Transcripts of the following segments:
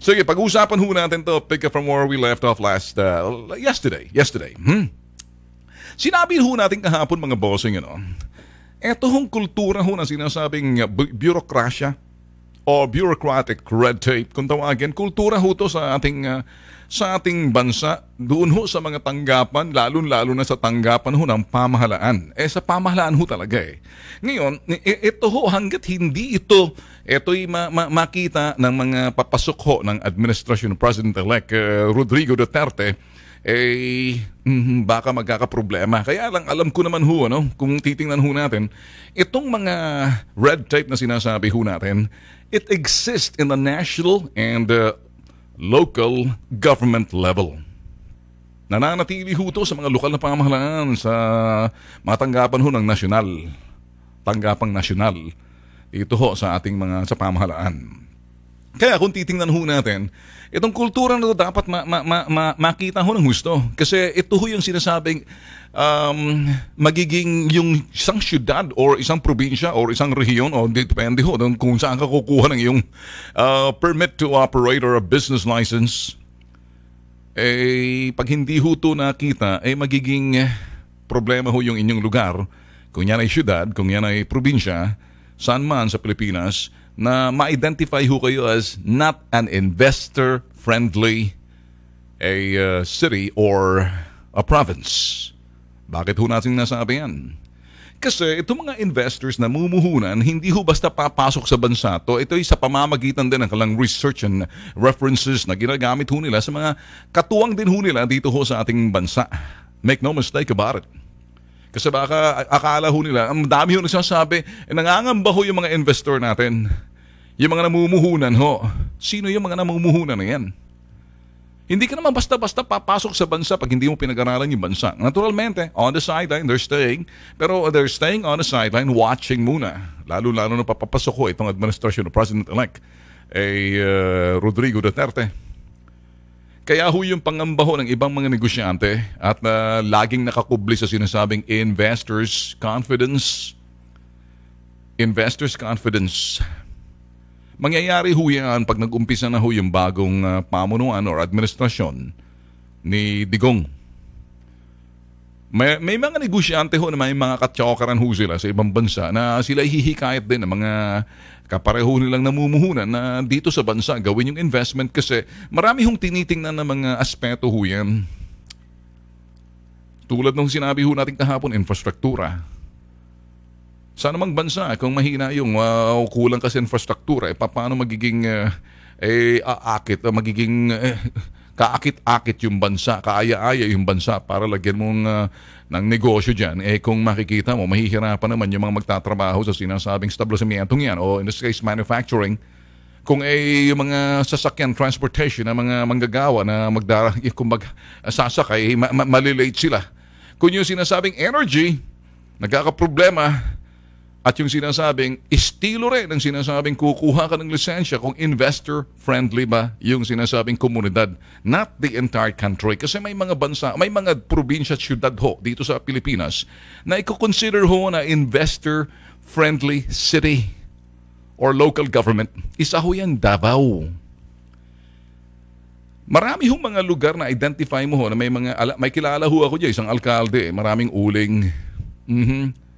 Sige, pag-uusapan ho natin to, pick up from where we left off yesterday. Sinabi ho natin kahapon mga bossing, eto hong kultura ho na sinasabing bureaucracia o bureaucratic red tape, kung tawagin, kultura ho to sa ating bansa, doon ho sa mga tanggapan, lalo na sa tanggapan ho ng pamahalaan. Sa pamahalaan ho talaga Ngayon, ito ho hanggat hindi ito'y makita ng mga papasok ho ng administrasyon ng President-elect Rodrigo Duterte, baka magkakaproblema. Kaya lang, alam ko naman ho, kung titingnan ho natin, itong mga red tape na sinasabi ho natin, it exists in the national and local government level. Nananatili ho ito sa mga lokal na pamahalaan, sa mga tanggapan ho ng tanggapang nasyonal. Ito ho sa ating sa pamahalaan. Kaya kung titingnan ho natin, itong kultura na ito dapat makita ho ng gusto. Kasi ito ho yung sinasabing magiging yung isang syudad or isang probinsya or isang rehiyon o depende ho kung saan ka kukuha ng iyong permit to operate or a business license. Pag hindi ho ito nakita, magiging problema ho yung inyong lugar. Kung yan ay syudad, kung yan ay probinsya, saan man sa Pilipinas, na ma-identify ho kayo as not an investor-friendly city or a province. Bakit ho natin nasabi yan? Kasi itong mga investors na mumuhunan, hindi ho basta papasok sa bansa to. Ito ay sa pamamagitan din ng kalang research and references na ginagamit ho nila sa mga katuwang din ho nila dito ho sa ating bansa. Make no mistake about it. Kasi baka akala ho nila, ang dami ho nagsasabi, nangangamba ho yung mga investor natin. Yung mga namumuhunan ho. Sino yung mga namumuhunan na yan? Hindi ka naman basta-basta papasok sa bansa pag hindi mo pinag-aralan yung bansa. Naturalmente, on the sideline, they're staying. Pero they're staying on the sideline, watching muna. Lalo-lalo na papapasok ho itong administrasyon ng President-elect Rodrigo Duterte. Kaya ho yung pangamba ho ng ibang mga negosyante at laging nakakubli sa sinasabing investors' confidence. Investors' confidence. Mangyayari ho yan pag nag-umpisa na ho yung bagong pamunuan or administrasyon ni Digong. May mga negosyante ho na may mga katsokaran ho sila sa ibang bansa na sila hihikayat din ng mga kapareho nilang namumuhunan na dito sa bansa gawin yung investment kasi marami hong tinitingnan na mga aspeto ho yan. Tulad ng sinabi ho natin kahapon, infrastruktura. Sa namang bansa, kung mahina yung kulang kasi infrastruktura, paano magiging kaakit-akit yung bansa, kaaya-aya yung bansa para lagyan mong ng negosyo dyan. Kung makikita mo, mahihirapan naman yung mga magtatrabaho sa sinasabing establishmentong yan o in this case, manufacturing. Kung yung mga sasakyan, transportation, na mga manggagawa na sasakay, malilate sila. Kung yung sinasabing energy, nagkakaproblema. At yung sinasabing, estilo rin ang sinasabing kukuha ka ng lisensya kung investor-friendly ba yung sinasabing komunidad. Not the entire country. Kasi may mga bansa, may mga probinsya at syudad ho dito sa Pilipinas na i-consider ho na investor-friendly city or local government. Isa ho yan, Davao. Marami hong mga lugar na identify mo ho na may kilala ho ako dyan, isang alkalde, maraming uling.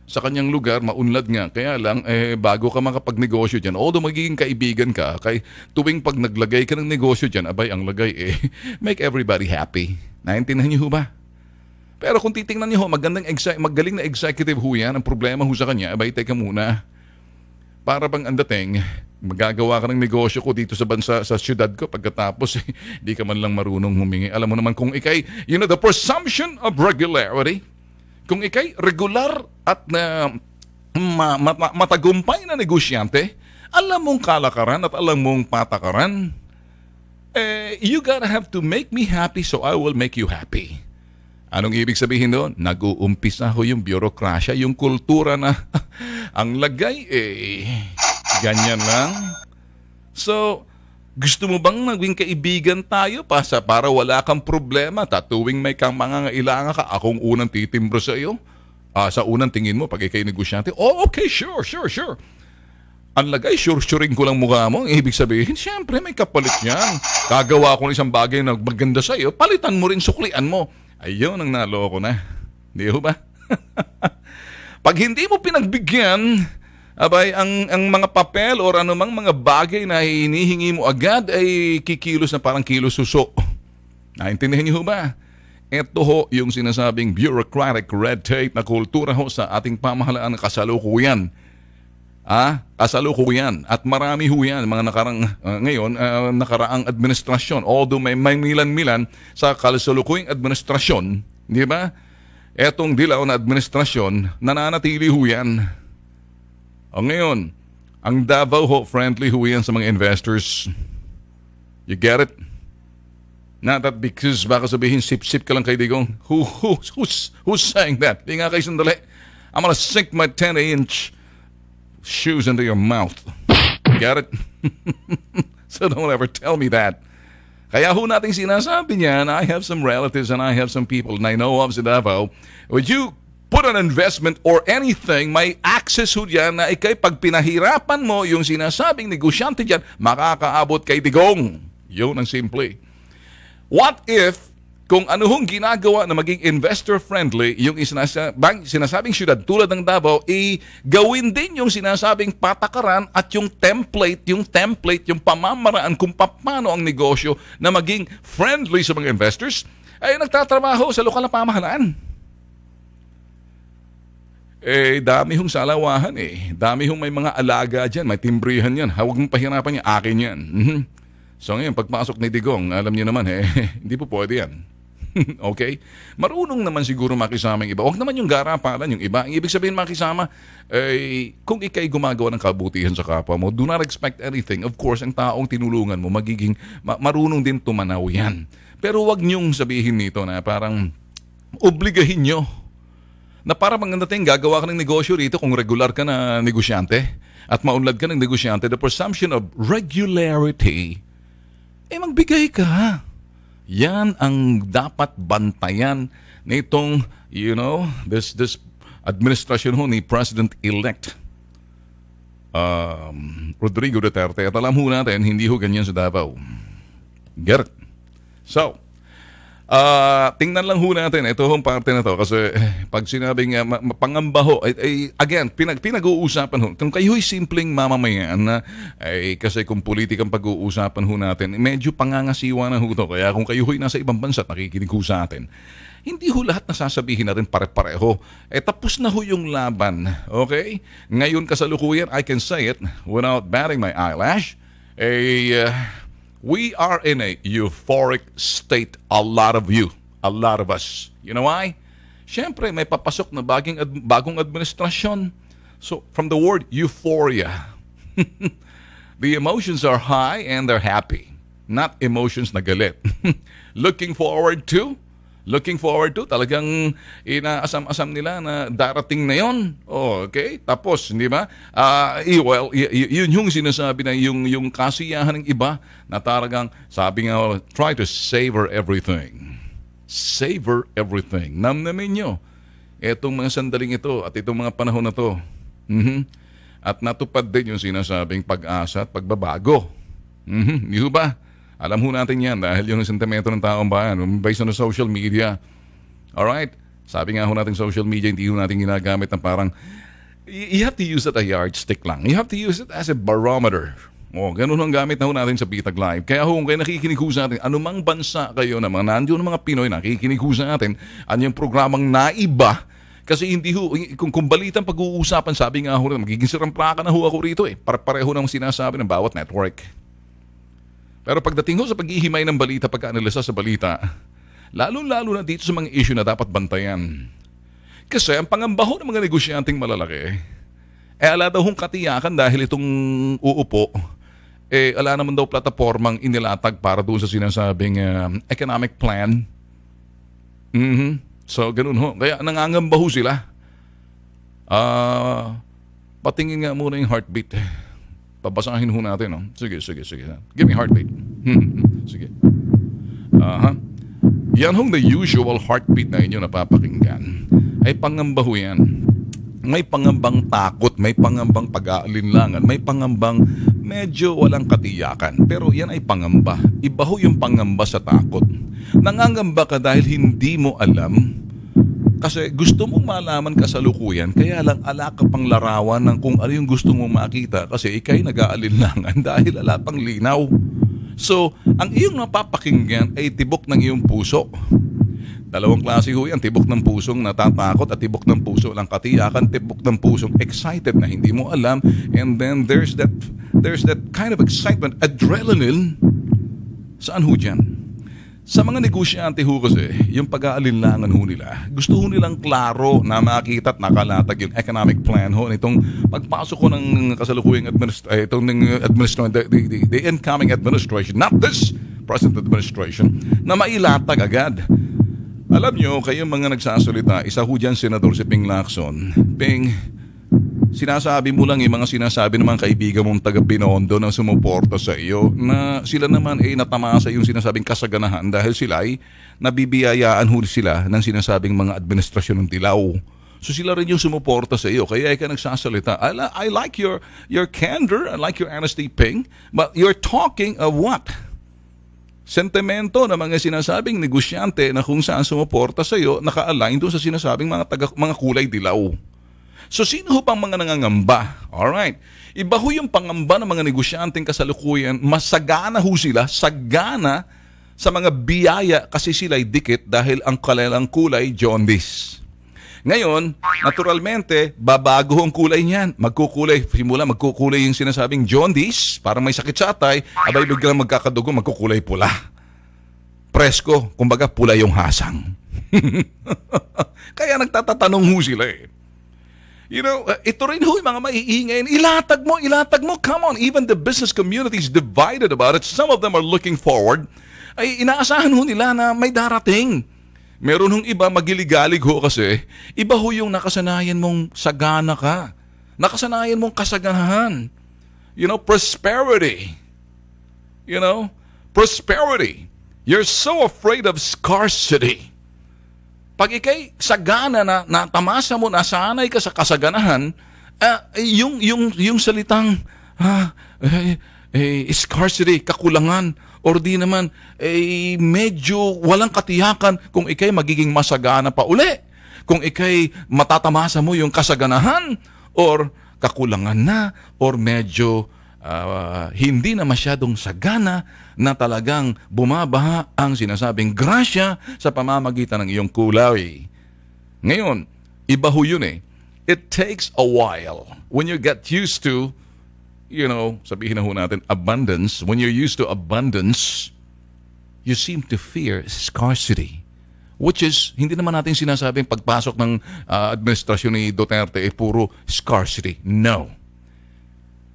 Sa kanyang lugar, maunlad nga. Kaya lang, bago ka makapagnegosyo dyan, although magiging kaibigan ka, kay tuwing pag naglagay ka ng negosyo dyan, abay, ang lagay make everybody happy. Naintindihan niyo ho ba? Pero kung titingnan niyo ho, magaling na executive ho yan, ang problema ho sa kanya, abay, teka muna. Para bang ang dating, magagawa ka ng negosyo ko dito sa bansa, sa syudad ko, pagkatapos, di ka man lang marunong humingi. Alam mo naman kung ikay, the presumption of regularity, kung ikay regular at matagumpay na negosyante, alam mong kalakaran at alam mong patakaran, you gotta have to make me happy so I will make you happy. Anong ibig sabihin doon? Nag-uumpisa ho yung bureaucracia, yung kultura na ang lagay ganyan lang. So, gusto mo bang maging kaibigan tayo para wala kang problema? Tuwing may kang mangangailangan ka, akong unang titimbro sa iyo? Sa unang tingin mo, pag ikay negosyante, okay, sure. Ang lagay, sure-suring ko lang mukha mo. Ang ibig sabihin, siyempre may kapalit yan. Gagawa ko ng isang bagay na maganda sa'yo, palitan mo rin, suklian mo. Ayun ang naloko na. Di ba? Pag hindi mo pinagbigyan, abay, ang mga papel o anumang mga bagay na hinihingi mo agad ay kikilos na parang kilos suso. Naintindihan niyo ba? Ito ho yung sinasabing bureaucratic red tape na kultura ho sa ating pamahalaan ng kasalukuyan. Kasalukuyan. At marami ho yan, mga nakaraang administrasyon. Although may milan-milan sa kasalukuyang administrasyon, di ba? Etong dilaw na administrasyon, nananatili ho yan. Ngayon, ang Davao ho, friendly ho yan sa mga investors. You get it? Not that because baka sabihin sip-sip ka lang kay Digong. Who's saying that? Di nga kayo sandali. I'm gonna sink my 10-inch shoes into your mouth. Get it? So don't ever tell me that. Kaya ho nating sinasabi niyan, I have some relatives and I have some people and I know of sa Davao. Would you put an investment or anything, may access ho diyan na ikay pag pinahirapan mo yung sinasabing negosyante diyan, makakaabot kay Digong. Yun ang simple. What if kung ano hong ginagawa na maging investor-friendly, yung sinasabing syudad tulad ng Davao, gawin din yung sinasabing patakaran at yung template, yung pamamaraan kung paano ang negosyo na maging friendly sa mga investors, ay nagtatrabaho sa lokal na pamahalaan. Dami hong salawahan Dami hong may mga alaga dyan, may timbrihan yan. Huwag mong pahirapan yan, akin yan. So ngayon, pagpasok ni Digong, alam niyo naman hindi po pwede yan. Okay? Marunong naman siguro makisama yung iba. Huwag naman yung garapalan yung iba. Ang ibig sabihin makisama, kung ikay gumagawa ng kabutihan sa kapwa mo, do not expect anything. Of course, ang taong tinulungan mo, magiging marunong din tumanaw yan. Pero huwag niyong sabihin nito na parang obligahin nyo. Na para maganda gagawa ka ng negosyo rito kung regular ka na negosyante at maunlad ka ng negosyante, the presumption of regularity, magbigay ka. Yan ang dapat bantayan nitong, this administration ho ni President-elect Rodrigo Duterte. At alam ho natin, hindi ho ganyan sa Davao. Get it? So, tingnan lang ho natin ito hong parte na to kasi pag sinabing pangamba ho, again, pinag-uusapan ho. Kung kayo'y simpleng mamamayan na kasi kung politikang pag-uusapan ho natin, medyo pangangasiwa na ho to. Kaya kung kayo'y nasa ibang bansa at nakikinig ho sa atin, hindi ho lahat nasasabihin natin pare-pareho. Tapos na ho yung laban. Okay? Ngayon kasalukuyan, I can say it without batting my eyelash. We are in a euphoric state, a lot of us. You know why? Siyempre, may papasok na bagong administrasyon. So, from the word euphoria, the emotions are high and they're happy. Not emotions na galit. Looking forward to, talagang inaasam-asam nila na darating na yon. Okay? Tapos, hindi ba? Yun yung sinasabi na yung kasiyahan ng iba na talagang, sabi nga, try to savor everything. Savor everything. Namnamin nyo itong mga sandaling ito at itong mga panahon na to. At natupad din yung sinasabing pag-asa at pagbabago. Hindi ba? Alam ho natin yan dahil yung sentimento ng taong bayan based on the social media. Alright? Sabi nga ho natin social media, hindi ho natin ginagamit na parang you have to use it a yardstick lang. You have to use it as a barometer. Ganun ang gamit na ho natin sa Bitag Live. Kaya ho, kung kayo nakikinig ho sa atin, anumang bansa kayo na mga nandiyo ng mga Pinoy nakikinig ho sa atin, anyang programang naiba, kasi hindi ho, kung balitang pag-uusapan, sabi nga ho, magiging siramplaka na ho ako rito Pareho ng sinasabi ng bawat network. Pero pagdating ho sa paghihimay ng balita, pagka-analisa sa balita, lalo-lalo na dito sa mga issue na dapat bantayan. Kasi ang pangamba ho ng mga negosyanteng malalaki, ala daw hong katiyakan dahil itong uupo, ala naman daw platapormang inilatag para doon sa sinasabing economic plan. So, ganun ho. Kaya nangangamba ho sila. Patingin nga muna yung heartbeat. Pabasahin ho natin, no? Sige. Give me heartbeat. Sige. Yan hong the usual heartbeat na inyo napapakinggan. Ay pangamba ho yan. May pangambang takot, may pangambang pag-aalinlangan, may pangambang medyo walang katiyakan. Pero yan ay pangamba. Iba ho yung pangamba sa takot. Nangangamba ka dahil hindi mo alam. Kasi gusto mong malaman kasalukuyan, kaya lang ala ka pang larawan ng kung ano yung gusto mong makita kasi ikay nag-aalinlangan dahil ala pang linaw. So, ang iyong napapakinggan ay tibok ng iyong puso. Dalawang klase ho yan, tibok ng pusong natatakot at tibok ng puso lang katiyakan, tibok ng pusong excited na hindi mo alam, and then there's that kind of excitement, adrenaline. Saan ho dyan? Sa mga negosyante ho kasi, yung pag-aalinlangan ho nila, gusto ho nilang klaro na makita at nakalatag yung economic plan ho nitong pagpasok ko ng kasalukuyang the incoming administration, not this present administration, na mailatag agad. Alam nyo, kayong mga nagsasalita, isa ho dyan Senador si Ping Lacson. Ping, sinasabi mo lang yung mga sinasabi ng mga kaibigan mong taga-Binondo na sumuporta sa iyo na sila naman ay natamasa yung sinasabing kasaganahan dahil sila ay nabibiyayaan ho sila ng sinasabing mga administrasyon ng Dilaw. So sila rin yung sumuporta sa iyo. Kaya ka nagsasalita. I like your candor. I like your honesty, Ping. But you're talking of what? Sentimento na mga sinasabing negosyante na kung saan sumuporta sa iyo naka-align doon sa sinasabing mga kulay dilaw. So sino ho pang mga nangangamba? Alright. Iba ho yung pangamba ng mga negosyanteng kasalukuyan. Masagana ho sila, sagana sa mga biyaya kasi sila'y dikit dahil ang kanilang kulay jaundice. Ngayon, naturalmente, babago ang kulay niyan. Magkukulay yung sinasabing jaundice, parang may sakit sa atay, abay biglang magkakadugo, magkukulay pula. Presko, kumbaga pula yung hasang. Kaya nagtatatanong ho sila eh. You know, ito rin ho yung mga maiingay. Ilatag mo, come on. Even the business community is divided about it. Some of them are looking forward. Ay inaasahan ho nila na may darating. Meron hong iba magiligalig ho kasi, iba ho yung nakasanayan mong sagana ka. Nakasanayan mong kasaganahan. You know, prosperity. You know, prosperity. You're so afraid of scarcity. Pag ikay sagana na natamasa mo, nasanay ka sa kasaganahan, yung salitang scarcity, kakulangan, or di naman, medyo walang katiyakan kung ikay magiging masagana pa uli. Kung ikay matatamasa mo yung kasaganahan, or kakulangan na, or medyo hindi na masyadong sagana na talagang bumabaha ang sinasabing grasya sa pamamagitan ng iyong kulay. Ngayon, iba ho yun eh. It takes a while when you get used to, you know, sabihin na ho natin, abundance. When you're used to abundance, you seem to fear scarcity. Which is, hindi naman natin sinasabing pagpasok ng administrasyon ni Duterte puro scarcity. No.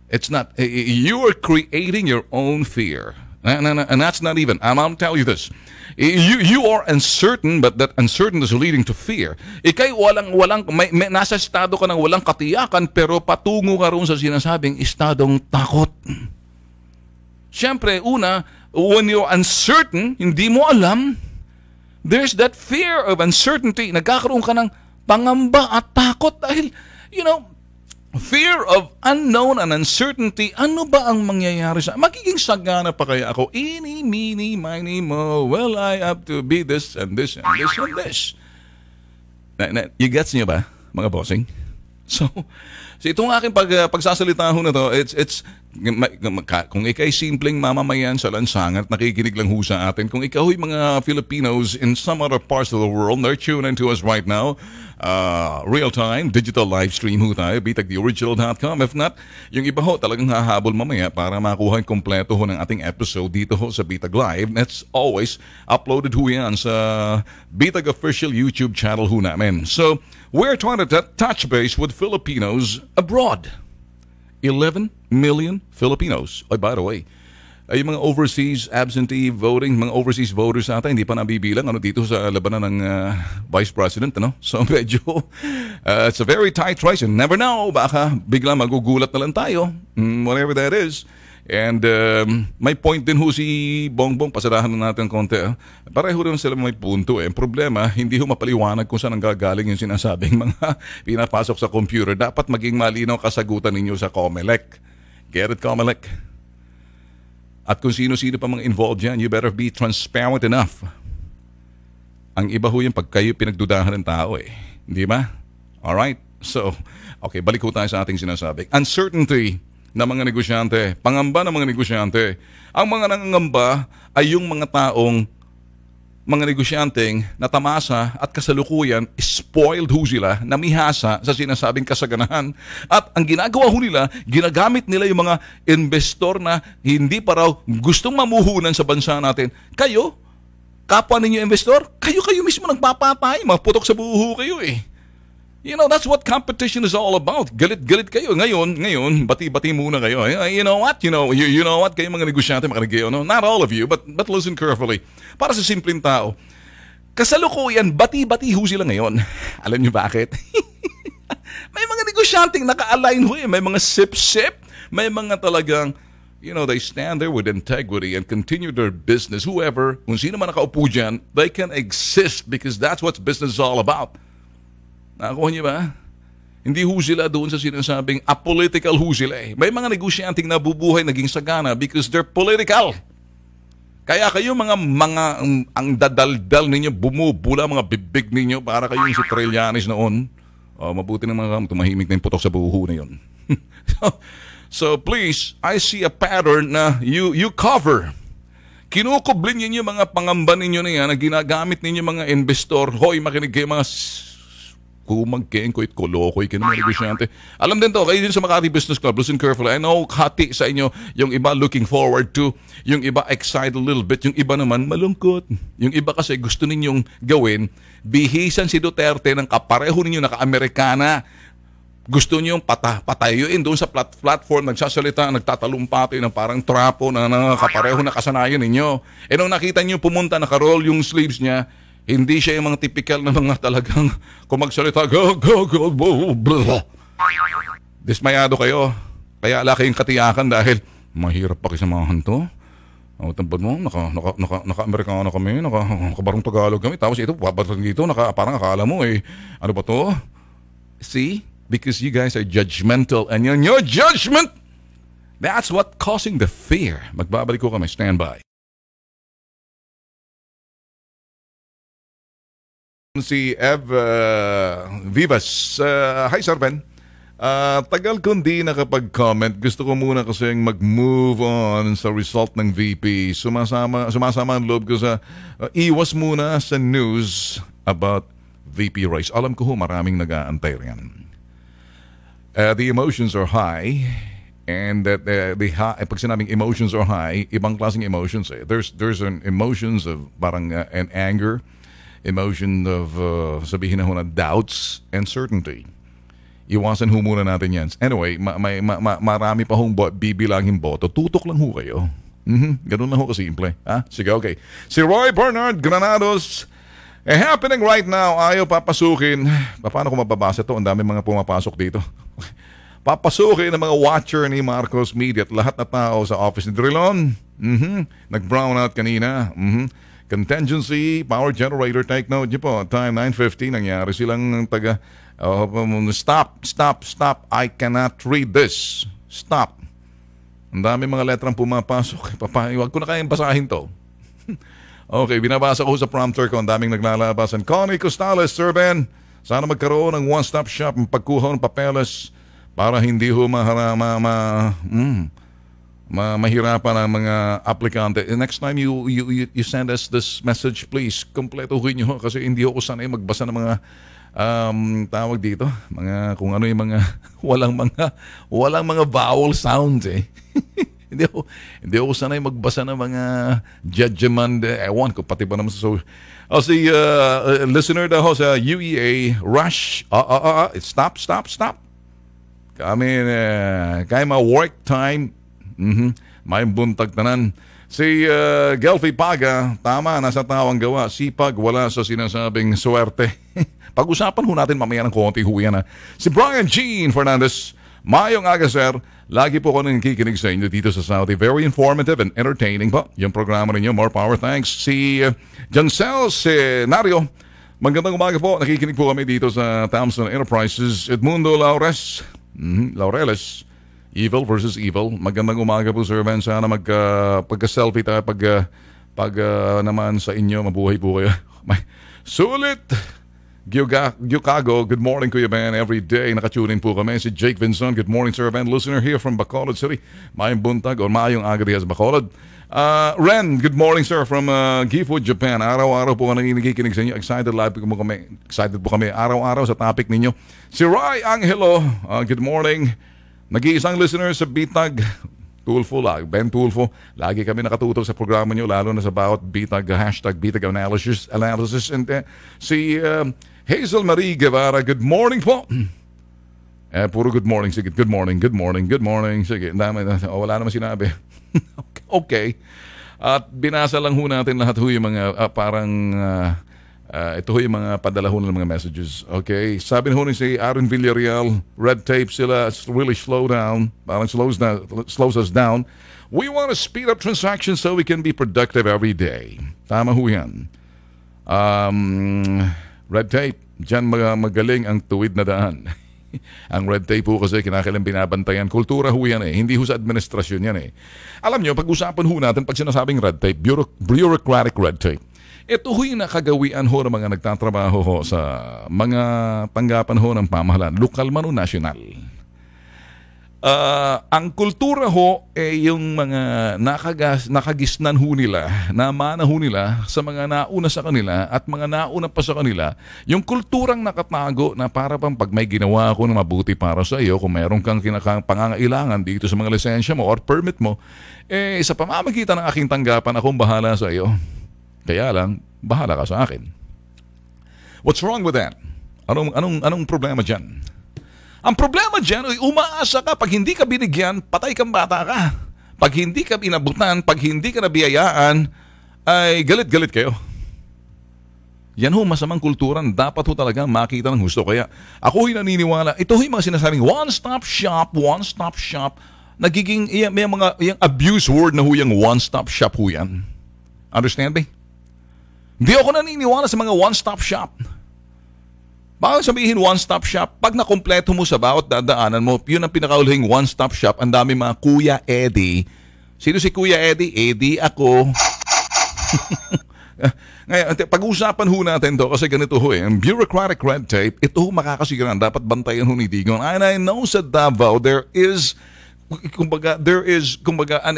It's not. You are creating your own fear. And that's not even. I'll tell you this. You are uncertain, but that uncertainty is leading to fear. Ikay nasa estado ka ng walang katiyakan, pero patungo ka roon sa sinasabing estadong takot. Siyempre, una, when you're uncertain, hindi mo alam, there's that fear of uncertainty. Nagkakaroon ka ng pangamba at takot dahil, you know, fear of unknown and uncertainty. Ano ba ang mangyayari sa... Magiging sagana pa kaya ako? Eeny, meeny, miny, mo. Well, I have to be this and this and this and this. You gets niyo ba, mga bossing? So itong aking pagsasalita ho na to, it's kung ikay simpleng mamamayan sa lansangan at nakikinig lang ho sa atin, kung ikaw yung mga Filipinos in some other parts of the world, they're tuning to us right now, real-time, digital live stream ho tayo, bitagtheoriginal.com. If not, yung iba ho talagang hahabol mamaya para makuha yung kompleto ho ng ating episode dito ho sa Bitag Live. That's always uploaded ho yan sa Bitag Official YouTube channel ho namin. So, we're trying to touch base with Filipinos abroad. 11 million Filipinos. Oh, by the way, yung mga overseas absentee voting, mga overseas voters natin, hindi pa nabibilang dito sa labanan ng Vice President. So medyo, it's a very tight race. You never know, baka bigla magugulat na lang tayo, whatever that is. And may point din ho si Bongbong, pasarahan na natin konti. Pareho rin sila may punto. Ang problema, hindi ho mapaliwanag kung saan ang gagaling yung sinasabing mga pinapasok sa computer. Dapat maging malinaw kasagutan ninyo sa COMELEC. Get it, Comelec? At kung sino-sino pa mga involved dyan, you better be transparent enough. Ang iba ho yung pag kayo pinagdudahan ng tao eh. Hindi ba? Alright? So, okay, balik ho tayo sa ating sinasabi. Uncertainty ng mga negosyante, pangamba ng mga negosyante. Ang mga nangangamba ay yung mga taong, mga negosyanteng natamasa at kasalukuyan, spoiled ho sila, namihasa sa sinasabing kasaganahan. At ang ginagawa ho nila, ginagamit nila yung mga investor na hindi pa raw gustong mamuhunan sa bansa natin. Kayo, kapwa ninyo investor, kayo mismo nagpapatay, maputok sa buho kayo eh. You know, that's what competition is all about. Galit-galit kayo. Ngayon, bati-bati muna kayo. You know what? You know what? Kayo mga negosyante, makinig no? Not all of you, but listen carefully. Para sa simpleng tao, kasalukuyan, bati-bati ho sila ngayon. Alam niyo bakit? May mga negosyanteng naka-align ho eh. May mga sip-sip. May mga talagang, you know, they stand there with integrity and continue their business. Whoever, kung sino man nakaupo dyan, they can exist because that's what business is all about. Nakuha niyo ba? Hindi ho sila doon sa sinasabing apolitical ho sila eh. May mga negosyanteng nabubuhay naging sagana because they're political. Kaya kayo ang dadaldal ninyo, bumubula mga bibig ninyo para kayong si Trillanes noon. Mabuti ng mga tumahimik na yung putok sa buho na yun. So please, I see a pattern na you cover. Kinukublin ninyo mga pangamba ninyo na yan na ginagamit ninyo mga investor. Hoy, makinig kayo mga kumagkeng ko kolokoy kayo ng mga negosyante. Alam din to, kayo din sa Makati Business Club, listen carefully. I know, hati sa inyo, yung iba looking forward to, yung iba excited a little bit, yung iba naman malungkot. Yung iba kasi gusto ninyong gawin, bihisan si Duterte ng kapareho ninyo naka-Amerikana. Gusto ninyong patayuin doon sa platform, nagsasalita, nagtatalumpati ng parang trapo na kapareho na kasanayan ninyo. E nung nakita niyo pumunta, nakaroll yung sleeves niya, hindi siya yung mga typical na mga talagang kung magsalita, go, blah. Dismayado kayo. Kaya ala kayong katiyakan dahil mahirap pakisamahan to. Tampad mo, naka-Amerikano kami, nakabarong Tagalog kami. Tapos ito, babatang dito, parang akala mo eh, ano ba to? See? Because you guys are judgmental and your judgment, that's what causing the fear. Magbabalik ko kami, stand by. Si Ev Vivas. Hi, Sir Ben. Tagal kong di nakapag-comment. Gusto ko muna kasi mag-move on sa result ng VP. Sumasama ang loob ko sa iwas muna sa news about VP race. Alam ko maraming nag-aantay riyan. The emotions are high. And that pag sinabing emotions are high, ibang klaseng emotions eh. There's an emotions of parang an anger, emotion of sabihin na ho na doubts and certainty. Iwasan ho muna natin yan. Anyway, marami pa hong bibilangin boto. Tutok lang ho kayo. Ganun lang ho kasimple. Sige, okay. Si Roy Bernard Granados, happening right now, ayaw papasukin. Paano ko mababasa to? Ang dami mga pumapasok dito. Papasukin ng mga watcher ni Marcos Media at lahat na tao sa office ni Drilon. Nag-brown out kanina. Contingency, power generator, take note niyo po. Time 9:50, nangyari silang taga, stop, I cannot read this. Stop. Ang dami mga letrang pumapasok. Huwag ko na kayang basahin to. Okay, binabasa ko sa prompter ko. Ang daming naglalabasan. Connie Costales, Sir Ben, sana magkaroon ng one-stop shop ng pagkuha ng papeles para hindi ho mahirapan ang mga aplikante. Next time you send us this message, please, kompletuhin nyo kasi hindi ako sanay magbasa ng mga tawag dito, mga kung ano yung mga walang mga vowel sounds eh. hindi ako sanay magbasa ng mga judgment. Ewan ko, pati ba naman sa si listener daw sa UEA, Rush, stop. Kami, kaya work time, may buntag tanan. Si Gelfie Paga, tama, nasa tawang gawa. Sipag, wala sa sinasabing swerte. Pag-usapan ho natin mamaya ng konti ho yan. Si Brian Gene Fernandez, mayong aga sir. Lagi po ko nang kikinig sa inyo dito sa Saudi. Very informative and entertaining po. Yung programa ninyo, more power, thanks. Si Jancel Senario, magandang umaga po. Nakikinig po kami dito sa Thompson Enterprises. Edmundo Laureles, Evil versus evil. Magandang umaga po, Sir Van. Sana pagka-selfie tayo naman sa inyo, mabuhay po kayo. Sulit! Gyukago, good morning Kuya Ben. Every day, nakatunin po kami. Si Jake Vincent, good morning Sir Ben. Listener here from Bacolod City. Mayong buntag o mayong agad sa Bacolod. Ren, good morning sir from Gifu, Japan. Araw-araw po kami nakikinig sa inyo. Excited po kami araw-araw sa topic ninyo. Si Rai Angelo, good morning. Nag-iisang listener sa Bitag. Tulfo, Ben Tulfo. Lagi kami nakatutok sa programa nyo, lalo na sa bawat Bitag, hashtag Bitag Analysis. And si Hazel Marie Guevara, good morning po. Puro good morning. Sige, good morning. Sige, wala naman sinabi. Okay. At binasa lang ho natin lahat ho yung mga ito ho yung mga padala ho ng mga messages. Okay. Sabi ho ni si Aaron Villarreal, red tape sila really slow down. Parang slows us down. We want to speed up transactions so we can be productive every day. Tama ho yan. Red tape. Diyan magaling ang tuwid na daan. Ang red tape po kasi kinakailang binabantayan. Kultura ho yan eh. Hindi ho sa administrasyon yan eh. Alam nyo, pag-usapan ho natin pag sinasabing red tape, bureaucratic red tape. Ito ho yung nakagawian ho ng mga nagtatrabaho ho sa mga tanggapan ho ng pamahalaan, lokal man o nasyonal. Ang kultura ho yung mga nakagisnan ho nila, namana ho nila sa mga nauna sa kanila at mga nauna pa sa kanila, yung kulturang nakatago na para pang pag may ginawa ako na mabuti para sa iyo, kung mayroon kang pangangailangan dito sa mga lisensya mo or permit mo, sa pamamagitan ng aking tanggapan, akong bahala sa iyo. Kaya lang, bahala ka sa akin. What's wrong with that? Anong problema dyan? Ang problema dyan, umaasa ka. Pag hindi ka binigyan, patay kang bata ka. Pag hindi ka inabutan, pag hindi ka nabiyayaan, ay galit-galit kayo. Yan ho, masamang kulturan. Dapat ho talaga makita ng gusto. Kaya ako naniniwala, ito ho yung mga sinasabing one-stop shop. Nagiging, yung abuse word na ho yung one-stop shop ho yan. Understand me? Hindi ako naniniwala sa mga one-stop shop. Bakit sabihin one-stop shop? Pag nakompleto mo sa bawat dadaanan mo, yun ang pinakaulihing one-stop shop. Ang dami mga Kuya Eddie. Sino si Kuya Eddie? Eddie ako. Ngayon, pag-usapan ho natin to kasi ganito ho eh. Ang bureaucratic red tape, ito ho makakasigaran. Dapat bantayan ho ni Digong. And I know sa Davao, there is an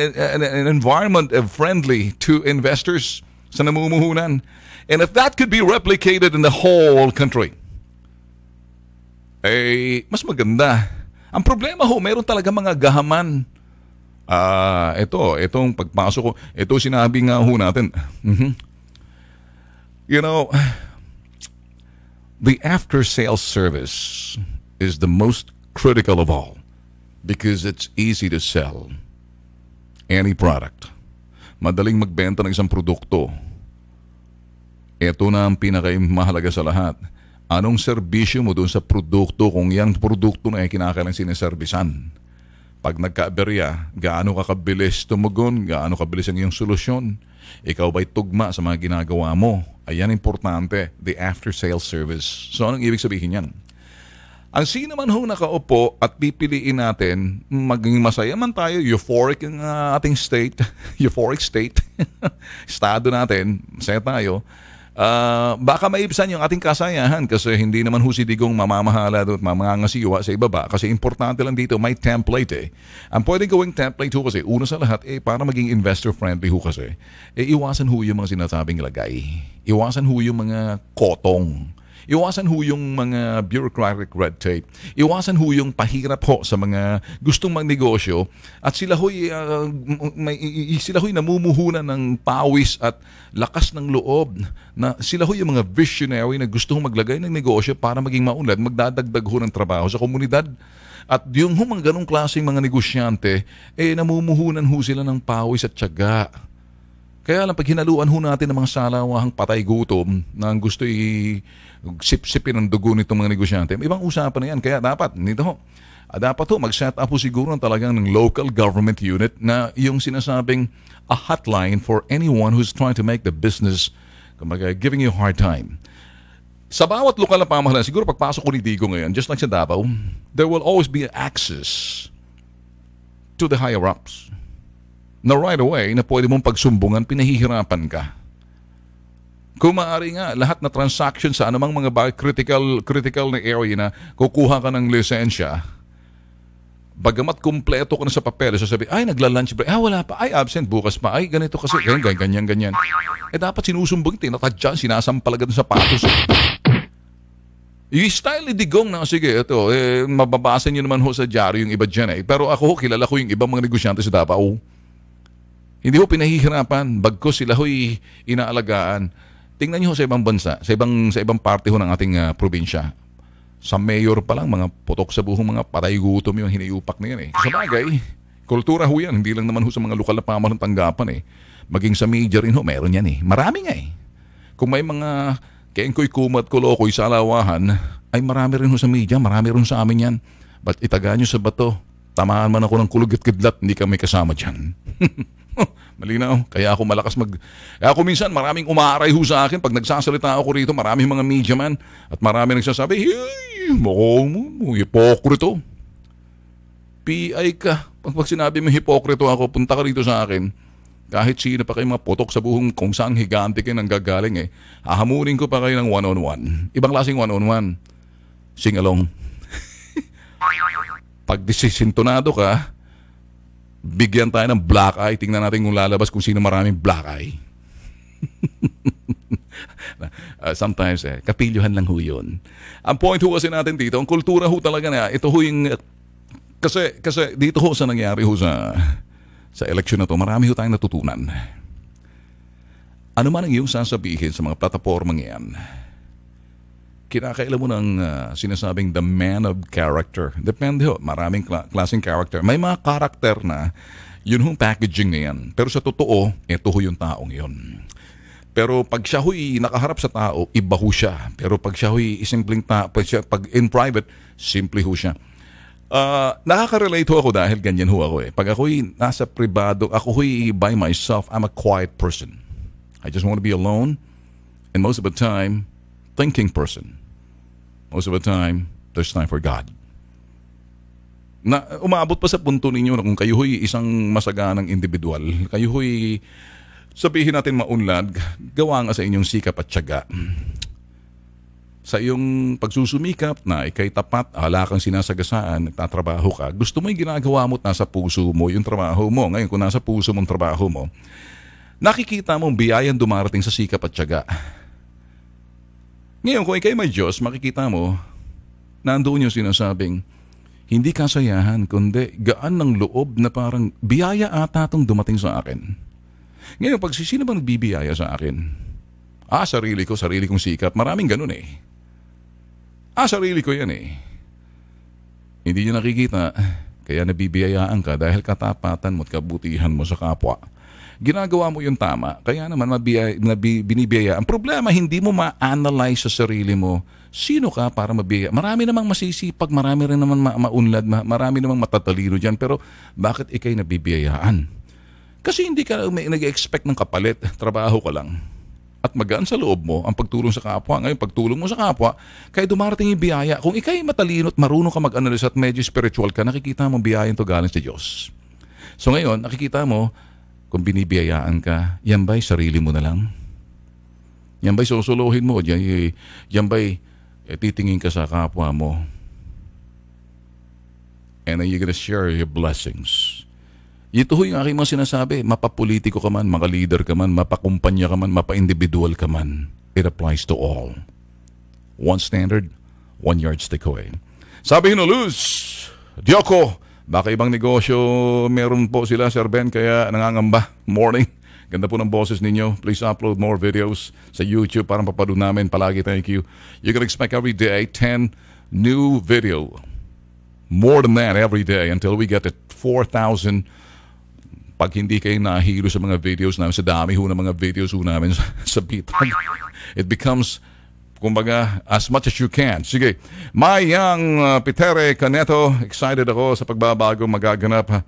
environment friendly to investors sa namumuhunan. And if that could be replicated in the whole country, mas maganda. Ang problema ho, meron talaga mga gahaman. Itong pagpasok ko, ito sinabi nga ho natin. You know, the after-sales service is the most critical of all because it's easy to sell any product. Madaling magbenta ng isang produkto. Ito na ang pinakamahalaga sa lahat. Anong serbisyo mo doon sa produkto kung yung produkto na ay kinakailangan sineservisan? Pag nagka-aberya, gaano ka kabilis tumugon? Gaano kabilis ang iyong solusyon? Ikaw ba'y tugma sa mga ginagawa mo? Ayan importante, the after-sales service. So anong ibig sabihin yan? Ang sino man ho nakaupo at pipiliin natin, maging masaya man tayo, euphoric ang ating state, euphoric state, estado natin, masaya tayo, baka maibsan yung ating kasayahan kasi hindi naman ho si Digong mamamahala doon at mamangangasiwa sa ibaba kasi importante lang dito, may template eh. Ang pwedeng gawing template ho kasi, una sa lahat, para maging investor-friendly ho kasi, iwasan ho yung mga sinasabing lagay. Iwasan ho yung mga kotong. Iwasan ho yung mga bureaucratic red tape. Iwasan ho yung pahirap ho sa mga gustong magnegosyo at sila ho'y namumuhunan ng pawis at lakas ng loob na sila ho'y yung mga visionary na gustong maglagay ng negosyo para maging maunlad, magdadagdag ho ng trabaho sa komunidad. At yung mga ganong klaseng mga negosyante, namumuhunan ho sila ng pawis at tiyaga. Kaya lang pag hinaluan ho natin ng mga salawahang patay gutom na gusto sip-sipin ang dugo nitong mga negosyante, ibang usapan na yan. Kaya dapat mag-set up po siguro talagang ng local government unit na yung sinasabing a hotline for anyone who's trying to make the business giving you a hard time. Sa bawat lokal na pamahalaan, siguro pagpasok ko ni Digo ngayon, just like sa Davao, there will always be access to the higher-ups na right away na pwede mong pagsumbungan, pinahihirapan ka. Kung maaari nga, lahat na transaction sa anumang mga critical na area na kukuha ka ng lisensya, bagamat kumpleto ka na sa papel, sasabi, ay, nagla-lunch break, wala pa, ay, absent, bukas pa, ay, ganito kasi, ganyan. Dapat sinusumbong, tinatadyan, sinasampalagan sa patos. Yung style ni Digong na, sige, ito, mababasa nyo naman ho sa dyaryo yung iba dyan Pero ako, kilala ko yung ibang mga negosyante sa Davao. Hindi ho pinahihirapan, bagkos sila ho'y inaalagaan. Tingnan niyo sa ibang bansa, sa ibang parte ho ng ating probinsya. Sa mayor pa lang, mga putok sa buhong, mga patay gutom yung hinayupak na yan Sa bagay, kultura ho yan, hindi lang naman ho sa mga lokal na pamahalang tanggapan Maging sa media rin ho, meron yan Marami nga Kung may mga kengkoy kumat kulokoy sa alawahan, ay marami rin ho sa media, marami rin sa amin yan. Ba't itaga nyo sa bato? Tamaan man ako ng kulog at kidlat, hindi kami kasama dyan. Malinaw. Kaya ako malakas Kaya ako minsan maraming umaaray ho sa akin. Pag nagsasalita ako rito, maraming mga media man. At marami nagsasabi, hey, mo, hipokrito. PI ka. Pag sinabi mo hipokrito ako, punta ka rito sa akin. Kahit sino pa kayo mga putok sa buhong kung saan higante kayo nang gagaling hahamunin ko pa kayo ng one-on-one. Ibang klaseng one-on-one. Sing along. Pag disisintonado ka, bigyan tayo ng black eye. Tingnan natin kung lalabas kung sino maraming black eye. Sometimes, kapilyuhan lang ho yun. Ang point ho kasi natin dito, ang kultura ho talaga na, ito ho yung, kasi dito ho sa nangyari ho sa eleksyon na to, marami ho tayong natutunan. Ano man ang iyong sasabihin sa mga platapormang yan, kinakailan mo ng sinasabing the man of character. Depende ho, maraming klaseng character. May mga character na, yun hong packaging na yan. Pero sa totoo, ito ho yung taong yun. Pero pag siya ho'y nakaharap sa tao, iba ho siya. Pero pag siya ho'y simpleng tao, pag in private, simple ho siya. Nakaka-relate ho ako dahil ganyan ho ako Pag ako'y nasa privado, ako ho'y by myself, I'm a quiet person. I just want to be alone. And most of the time, thinking person. Most of the time, there's time for God. Na umabot pa sa punto ninyo na kung kayo ho'y isang masaganang individual, kayo ho'y sabihin natin maunlad, gawa nga sa inyong sikap at tiyaga. Sa iyong pagsusumikap na ikay tapat, wala kang sinasagasaan, nagtatrabaho ka, gusto mo yung ginagawa mo at nasa puso mo yung trabaho mo. Ngayon, kung nasa puso mong trabaho mo, nakikita mong biyayang dumarating sa sikap at tiyaga. Ngayon, kung ikay may Diyos, makikita mo, nandoon yung sinasabing, hindi kasayahan, kundi gaan ng loob na parang biyaya ata itong dumating sa akin. Ngayon, pag sino ba nagbibiyaya sa akin? Sarili kong sikap. Maraming ganun sarili ko yan Hindi nyo nakikita, kaya nabibiyayaan ka dahil katapatan mo at kabutihan mo sa kapwa. Ginagawa mo yung tama, kaya naman binibiyaya. Ang problema, hindi mo ma-analyze sa sarili mo, sino ka para mabiyaya. Marami namang masisipag, marami rin naman maunlad, marami namang matatalino dyan, pero bakit ikay nabibiyayaan? Kasi hindi ka nag-expect ng kapalit, trabaho ka lang. At magaan sa loob mo ang pagtulong sa kapwa. Ngayon, pagtulong mo sa kapwa, kaya dumarating yung biyaya. Kung ikay matalino at marunong ka mag-analyze at medyo spiritual ka, nakikita mo biyaya ito galing sa Diyos. So ngayon, nakikita mo, kung binibiyayaan ka, yan ba'y sarili mo na lang? Yan ba'y susuluhin mo? Yan ba'y titingin ka sa kapwa mo? And then you're gonna share your blessings. Ito ho yung aking mga sinasabi, mapapolitiko ka man, maka-leader ka man, mapakumpanya ka man, mapa-individual ka man. It applies to all. One standard, one yardstick ho Sabi ni Luz, Dioko, baka ibang negosyo meron po sila, Sir Ben, kaya nangangamba. Morning. Ganda po ng boses ninyo. Please upload more videos sa YouTube para mapapanood namin. Palagi, thank you. You can expect every day 10 new video. More than that every day until we get to 4,000. Pag hindi kayo nahilo sa mga videos namin, sa dami ho ng mga videos ho namin sa bitag, it becomes, kumbaga, as much as you can. Sige, Mayang Pitere Caneto, excited ako sa pagbabago magaganap.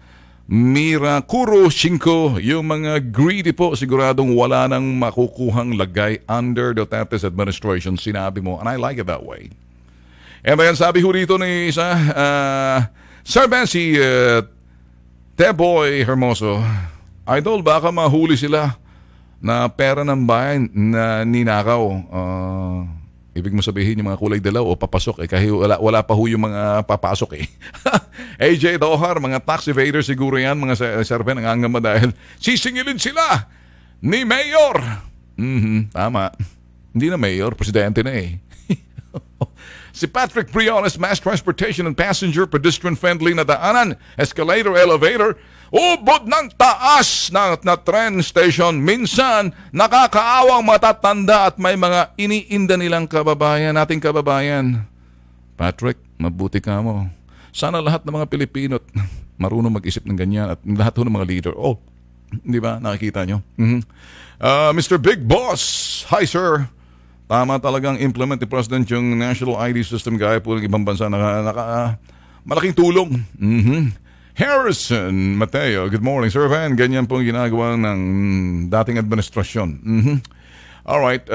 Mira Kuro Shinko, yung mga greedy po, siguradong wala nang makukuhang lagay under Duterte's administration. Sinabi mo, and I like it that way. And then sabi ho rito ni isa, Sir Ben, si Teboy Hermoso, Idol, baka mahuli sila na pera ng bayan na ninakaw. Ibig mo sabihin yung mga kulay dilaw o papasok kahit wala pa ho yung mga papasok AJ Dohar, mga tax evaders siguro yan, mga serve ng angama dahil sisingilin sila ni Mayor. Tama. Hindi na Mayor, Presidente na Si Patrick Briones, Mass Transportation and Passenger Pedestrian Friendly na daanan, escalator, elevator, ubod ng taas na train station. Minsan, nakakaawang matatanda at may mga iniinda nilang kababayan, nating kababayan. Patrick, mabuti ka mo. Sana lahat ng mga Pilipino marunong mag-isip ng ganyan at lahat ng mga leader. Di ba? Nakikita nyo? Mr. Big Boss, hi sir. Tama talagang implement ni President yung National ID System gaya po ng ibang bansa malaking tulong. Harrison Mateo, good morning sir Van. Ganyan po ginagawa ng dating administrasyon. Alright,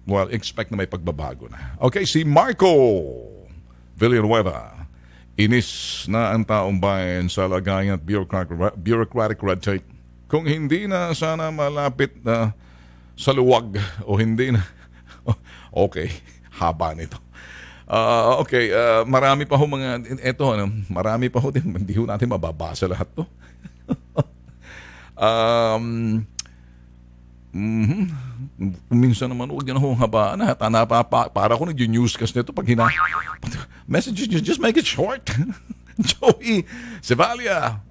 well, expect na may pagbabago na. Okay, si Marco Villanueva. Inis na ang taong bayan sa lagayan at bureaucratic red tape. Kung hindi na sana malapit na sa luwag o hindi na. Okay, haba nito. Marami pa ho marami pa ho din. Hindi ho natin mababasa lahat to. Minsan naman huwag yan ho habaan. Para ako nag-newscast nito pag messages, just make it short. Joey Cevalia.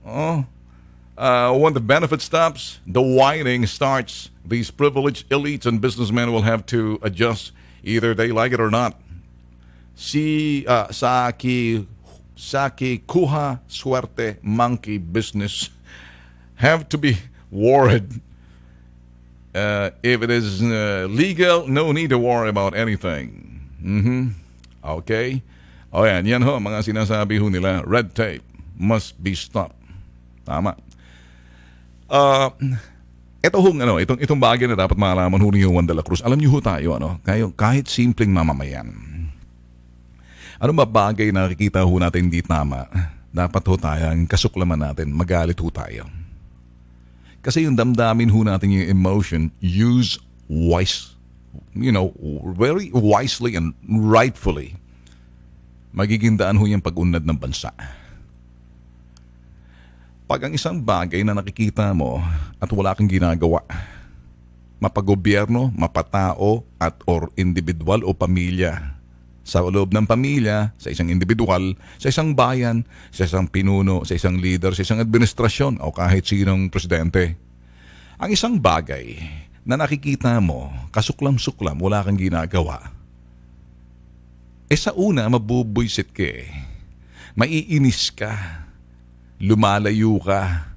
When the benefit stops, the whining starts. These privileged elites and businessmen will have to adjust, either they like it or not. Saki Kuha Suerte Monkey Business have to be worried. If it is legal, no need to worry about anything. Okay? Yan ho, mga sinasabi ho nila, red tape must be stopped. Tama. Itong bagay na dapat malaman ho ni Juan de la Cruz. Alam niyo ho tayo, kahit simpleng mamamayan. Ano ba bagay na nakikita ho natin hindi tama? Dapat ho tayo, ang kasuklaman natin, magalit ho tayo. Kasi yung damdamin ho natin yung emotion, use very wisely and rightfully. Magiging daan ho yung pag-unlad ng bansa. Pag ang isang bagay na nakikita mo at wala kang ginagawa, mapagobyerno, mapatao at or individual o pamilya, sa loob ng pamilya, sa isang individual, sa isang bayan, sa isang pinuno, sa isang leader, sa isang administrasyon o kahit sinong presidente. Ang isang bagay na nakikita mo, kasuklam-suklam, wala kang ginagawa, sa una, mabubuysit ka maiinis ka. Lumalayo ka.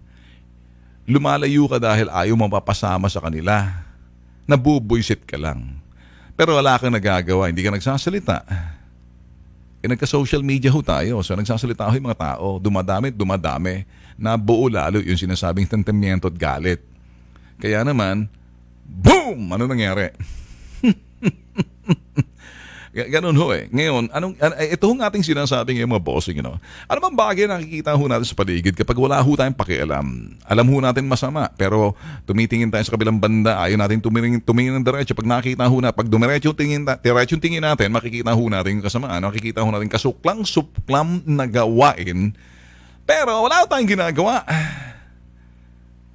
Lumalayo ka dahil ayaw mapapasama sa kanila. Nabubuysit ka lang. Pero wala kang nagagawa, hindi ka nagsasalita. Nagka-social media ho tayo. So nagsasalita ho yung mga tao. Dumadami. Nabuo lalo yung sinasabing tentamiento at galit. Kaya naman, boom! Ano nangyari? Ganun ho Ngayon, ito hong ating sinasabi ngayon mga bossing, Ano bang bagay na nakikita ho natin sa paligid kapag wala ho tayong pakialam? Alam ho natin masama, pero tumitingin tayo sa kabilang banda, ayaw natin tumingin ng diretso. Pag nakita ho na, pag diretso tingin natin, makikita ho natin yung kasamaan, makikita ho natin kasuklang-suklam na gawain, pero wala tayong ginagawa.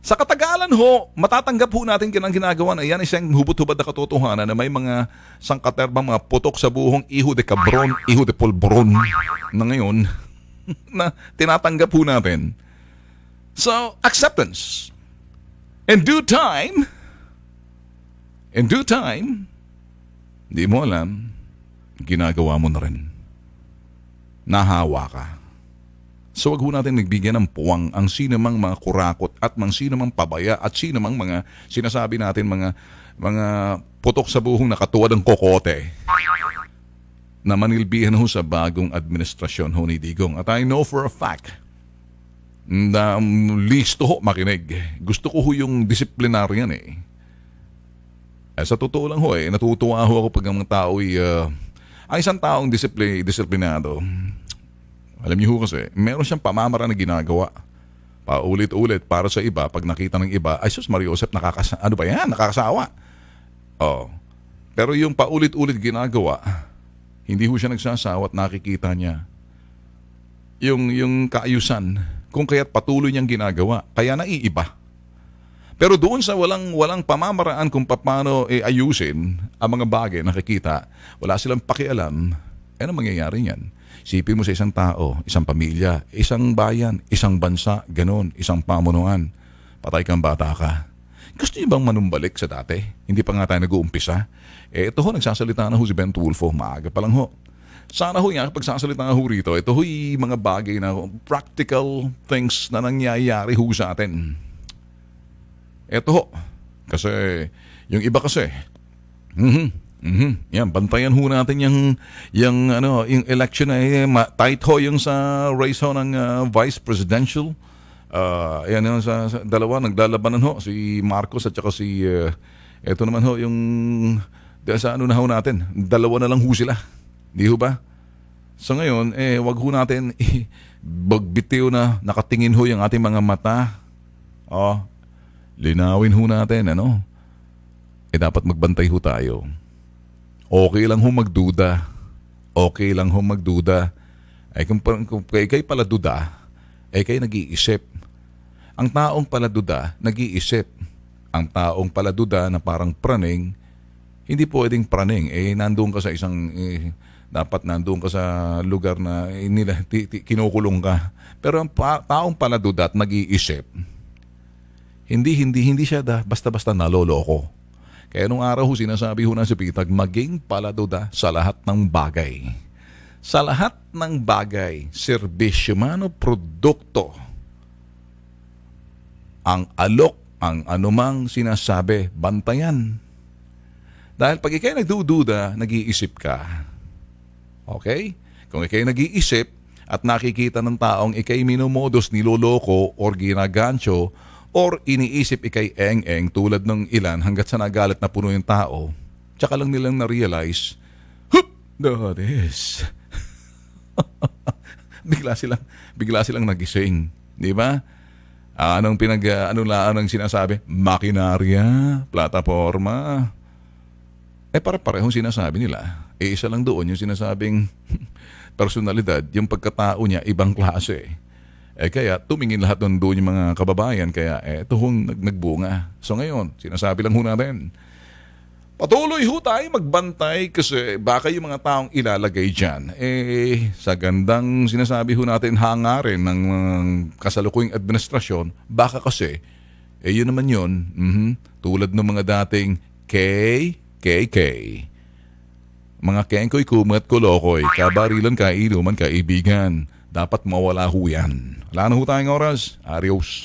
Sa katagalan ho, matatanggap ho natin kinang ginagawa na yan isang hubot-hubad na katotohanan na may mga sangkaterbang mga putok sa buhong iho de cabron, iho de polbron na ngayon na tinatanggap ho natin. So, acceptance. In due time, hindi mo alam, ginagawa mo na rin. Nahawa ka. So wag ho natin nagbigyan ng puwang ang sinamang mga kurakot at mang sinamang pabaya at sinamang mga sinasabi natin mga putok sa buhong nakatuwad ng kokote na manilbihan ho sa bagong administrasyon ho ni Digong. At I know for a fact na listo ho makinig. Gusto ko ho yung disiplinaryan sa totoo lang ho natutuwa ho ako pag ang mga tao ang isang taong disiplinado. Alam niyo ho kasi, meron siyang pamamaraan na ginagawa. Paulit-ulit para sa iba, pag nakita ng iba, ay sus, Mario Joseph, ano ba yan? Nakakasawa. Oh. Pero yung paulit-ulit ginagawa, hindi ho siya nagsasawa at nakikita niya yung kaayusan kung kaya't patuloy niyang ginagawa. Kaya naiiba. Pero doon sa walang pamamaraan kung paano ayusin ang mga bagay nakikita, wala silang pakialam, ano mangyayari niyan? Isipin mo sa isang tao, isang pamilya, isang bayan, isang bansa, ganon, isang pamunuan. Patay kang bata ka. Gusto niyo bang manumbalik sa dati? Hindi pa nga tayo nag-uumpisa. Ito ho, nagsasalita na ho si Ben Tulfo. Maaga pa lang ho. Sana ho nga, pagsasalita na ho rito, ito ho'y mga bagay na practical things na nangyayari ho sa atin. Ito ho. Kasi, yung iba kasi, yan, bantayan ho natin yung election na tight ho yung sa race ho ng vice presidential. Yan yung sa dalawa, naglalabanan ho, si Marcos at saka si, eto naman ho, yung, sa ano na ho natin, dalawa na lang ho sila. Di ho ba? So ngayon, wag ho natin, bagbitiw na, nakatingin ho yung ating mga mata. Linawin ho natin, dapat magbantay ho tayo. Okay lang ho magduda. Okay lang ho magduda. Kung kay pala duda, kay nag-iisip. Ang taong pala duda, nag-iisip. Ang taong pala duda na parang praning, hindi pwedeng praning. Nandoon ka sa isang, dapat nandoon ka sa lugar na kinukulong ka. Pero ang taong pala duda at nag-iisip, hindi siya basta-basta naloloko. Kaya nung araw ho, sinasabi ho na si Pitag, maging paladuda sa lahat ng bagay. Sa lahat ng bagay, serbisyo man o produkto, ang alok, ang anumang sinasabi, bantayan. Dahil pag ikay nagdududa, nag-iisip ka. Okay? Kung ikay nag-iisip at nakikita ng taong ikay minumodos, niloloko, or ginagancho, or iniisip ikay eng-eng tulad ng ilan hanggat sa nagalit na puno yung tao, tsaka lang nilang na-realize, that is. bigla silang nagising. Di ba? Anong sinasabi? Makinarya, plataforma. Para-parehong sinasabi nila. Isa lang doon yung sinasabing personalidad, yung pagkatao niya, ibang klase. Kaya tumingin lahat doon yung mga kababayan. Kaya ito hong nagbunga. So ngayon, sinasabi lang ho natin, patuloy ho tayo magbantay kasi baka yung mga taong ilalagay dyan, sa gandang sinasabi ho natin hangarin ng kasalukuyang administrasyon, baka kasi, yun naman yun, tulad ng mga dating KKK. Mga kengkoy, kumat, kulokoy, kabarilan, kainuman, kaibigan. Dapat mawala ho yan. Wala na ho tayong oras. Adios.